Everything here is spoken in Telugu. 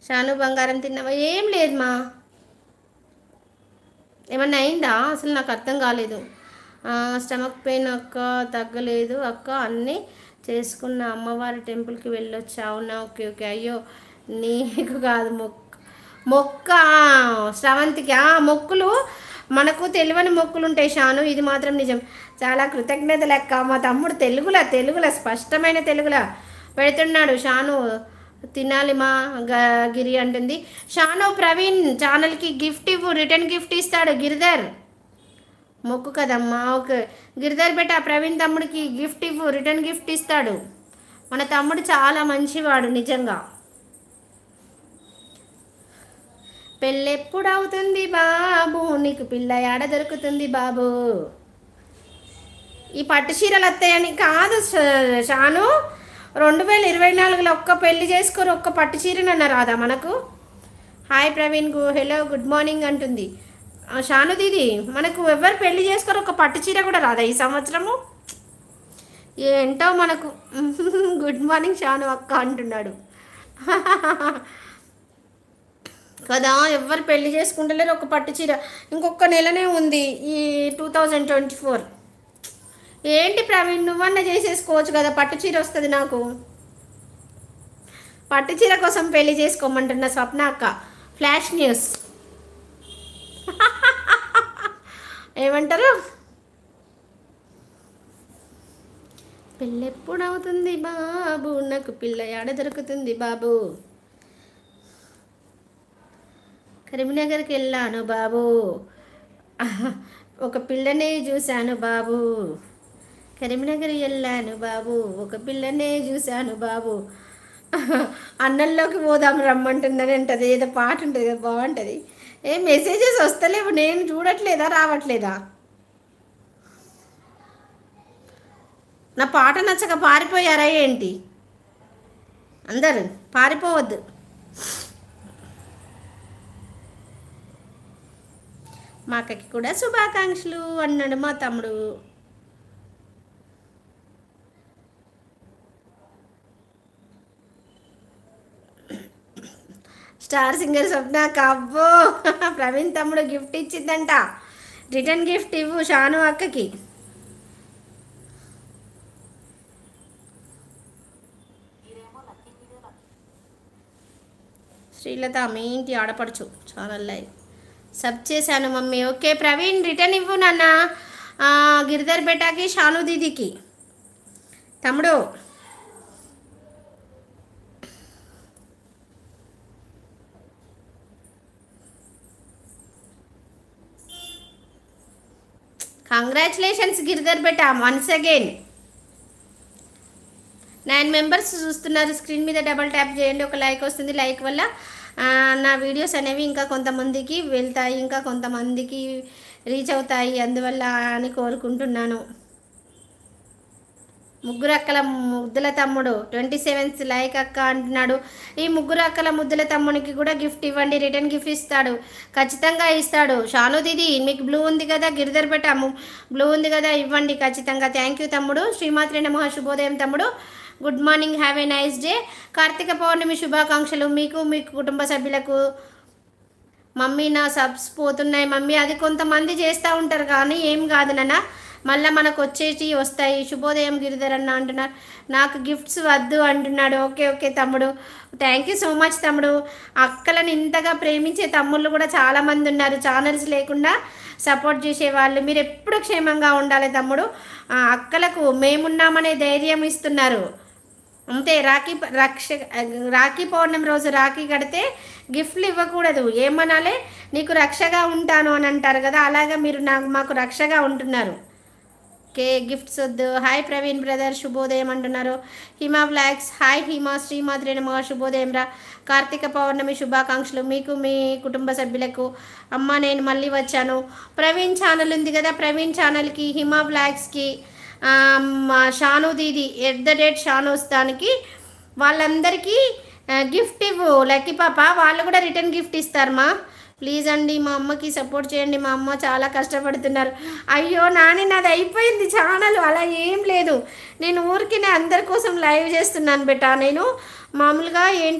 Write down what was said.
షాను బంగారం తిన్నావా? ఏం లేదు మా. ఏమన్నా అయిందా? అసలు నాకు అర్థం కాలేదు. స్టమక్ పెయిన్ అక్క, తగ్గలేదు అక్క, అన్నీ చేసుకున్న అమ్మవారి టెంపుల్కి వెళ్ళొచ్చా? అవునా, ఓకే ఓకే. అయ్యో నీకు కాదు, మొక్క శ్రవంతికి. మొక్కులు మనకు తెలియని మొక్కులు ఉంటాయి షాను, ఇది మాత్రం నిజం. చాలా కృతజ్ఞతలు అక్క. మా తమ్ముడు తెలుగులో స్పష్టమైన తెలుగులో పెడుతున్నాడు. షాను తినాలి మా గిరి అంటుంది. షాను ప్రవీణ్ ఛానల్కి గిఫ్ట్ ఇవ్వు, రిటర్న్ గిఫ్ట్ ఇస్తాడు గిరిధర్. మొక్కు కదమ్మా, ఓకే. గిరిధర్ బెట ప్రవీణ్ తమ్ముడికి గిఫ్ట్ ఇవ్వు, రిటర్న్ గిఫ్ట్ ఇస్తాడు. మన తమ్ముడు చాలా మంచివాడు నిజంగా. పెళ్ళెప్పుడు అవుతుంది బాబు, నీకు పిల్ల ఏడ దొరుకుతుంది బాబు. ఈ పట్టు చీరలు వస్తాయని కాదు షాను, 2024లో ఒక్క పెళ్లి చేసుకొని ఒక్క పట్టు చీరనన్న రాదా మనకు? Hi Praveen hello good morning అంటుంది షాను దీది. మనకు ఎవరు పెళ్లి చేసుకొని ఒక పట్టు చీర కూడా రాదా ఈ సంవత్సరము? ఏంటో మనకు. గుడ్ మార్నింగ్ షాను అక్క అంటున్నాడు కదా. ఎవరు పెళ్లి చేసుకుంటలేరు ఒక పట్టు చీర. ఇంకొక నెలనే ఉంది ఈ 2024. ఏంటి ప్రవీణ్, నువ్వన్నా చేసేసుకోవచ్చు కదా, పట్టు చీర వస్తుంది నాకు. పట్టు చీర కోసం పెళ్లి చేసుకోమంటున్న స్వప్న అక్క. ఫ్లాష్ న్యూస్ ఏమంటారు? పెళ్ళెప్పుడు అవుతుంది బాబు, నాకు పిల్ల ఏడ దొరుకుతుంది బాబు. కరీంనగర్కి వెళ్ళాను బాబు, ఒక పిల్లనే చూశాను బాబు. కరీంనగర్ వెళ్ళాను బాబు, ఒక పిల్లనే చూశాను బాబు. అన్నంలోకి పోదాం రమ్మంటుందని అంటది. ఏదో పాట ఉంటుంది కదా, బాగుంటుంది. ఏ మెసేజెస్ వస్తలేవు, నేను చూడట్లేదా, రావట్లేదా? నా పాట నచ్చక పారిపోయారా ఏంటి? అందరు పారిపోవద్దు. మా అక్కకి కూడా శుభాకాంక్షలు అన్నాడు మా తమ్ముడు. స్టార్ సింగర్ స్వప్న అబ్బో, ప్రవీణ్ తమ్ముడు గిఫ్ట్ ఇచ్చిందంట. రిటర్న్ గిఫ్ట్ ఇవ్వు షాను అక్కకి. శ్రీలత మీ ఇంటి ఆడపడుచు ఛానల్ లైవ్ సబ్ చేశాను మమ్మీ. ఓకే ప్రవీణ్ రిటర్న్ ఇవ్వు నాన్న గిరిధర్ బెటాకి, షాను దీదీకి. తమ్ముడు congratulations Giridhar beta once again. 9 members చూస్తున్నారు. స్క్రీన్ మీద డబల్ ట్యాప్ చేయండి, ఒక లైక్ వస్తుంది. లైక్ వల్ల నా వీడియోస్ అనేవి ఇంకా కొంతమందికి వెళ్తాయి, ఇంకా కొంతమందికి రీచ్ అవుతాయి, అందువల్ల అని కోరుకుంటున్నాను. ముగ్గురు అక్కల ముద్దుల తమ్ముడు 27th లైక్ అక్క అంటున్నాడు. ఈ ముగ్గురు అక్కల ముద్దుల తమ్మునికి కూడా గిఫ్ట్ ఇవ్వండి, రిటర్న్ గిఫ్ట్ ఇస్తాడు, ఖచ్చితంగా ఇస్తాడు. షాను దీది మీకు బ్లూ ఉంది కదా, గిరిధర్ పెట్టాము బ్లూ ఉంది కదా, ఇవ్వండి ఖచ్చితంగా. థ్యాంక్ యూ తమ్ముడు. శ్రీమాత్రి నమః. శుభోదయం తమ్ముడు, good morning, have a nice day. Karthika Pournami శుభాకాంక్షలు మీకు, మీ కుటుంబ సభ్యులకు. మమ్మీ నా సబ్స్ పోతున్నాయి మమ్మీ, అది కొంతమంది చేస్తూ ఉంటారు కానీ ఏం కాదు నాన్న, మళ్ళీ మనకు వచ్చేసి వస్తాయి. శుభోదయం గిరిధర్ అన్న అంటున్నారు. నాకు గిఫ్ట్స్ వద్దు అంటున్నాడు. ఓకే ఓకే తమ్ముడు, థ్యాంక్ యూ సో మచ్ తమ్ముడు. అక్కలను ఇంతగా ప్రేమించే తమ్ముళ్ళు కూడా చాలామంది ఉన్నారు, ఛానల్స్ లేకుండా సపోర్ట్ చేసేవాళ్ళు. మీరు ఎప్పుడు క్షేమంగా ఉండాలి తమ్ముడు. అక్కలకు మేమున్నామనే ధైర్యం ఇస్తున్నారు అంతే. రాఖీ పౌర్ణమి రోజు రాఖీ కడితే గిఫ్ట్లు ఇవ్వకూడదు, ఏమనాలి, నీకు రక్షగా ఉంటాను అని అంటారు కదా, అలాగా మీరు మాకు రక్షగా ఉంటున్నారు. ఓకే గిఫ్ట్స్ వద్దు. హాయ్ ప్రవీణ్ బ్రదర్ శుభోదయం అంటున్నారు. Hima blogs hi Hima. శ్రీమాత్రి నమః. శుభోదయం రా. కార్తీక పౌర్ణమి శుభాకాంక్షలు మీకు, మీ కుటుంబ సభ్యులకు. అమ్మ నేను మళ్ళీ వచ్చాను. ప్రవీణ్ ఛానల్ ఉంది కదా, ప్రవీణ్ ఛానల్కి, హిమా బ్లాగ్స్కి, షాను దీది @షానుస్తానికి వాళ్ళందరికీ గిఫ్ట్ ఇవ్వు లక్కీ పాప, వాళ్ళు కూడా రిటర్న్ గిఫ్ట్ ఇస్తారమ్మా. ప్లీజ్ అండి మా అమ్మకి సపోర్ట్ చేయండి, మా అమ్మ చాలా కష్టపడుతున్నారు. అయ్యో నాని నాది అయిపోయింది ఛానల్, అలా ఏం లేదు, నేను ఊరికి అందరి కోసం లైవ్ చేస్తున్నాను బెటా. నేను మామూలుగా ఏంటి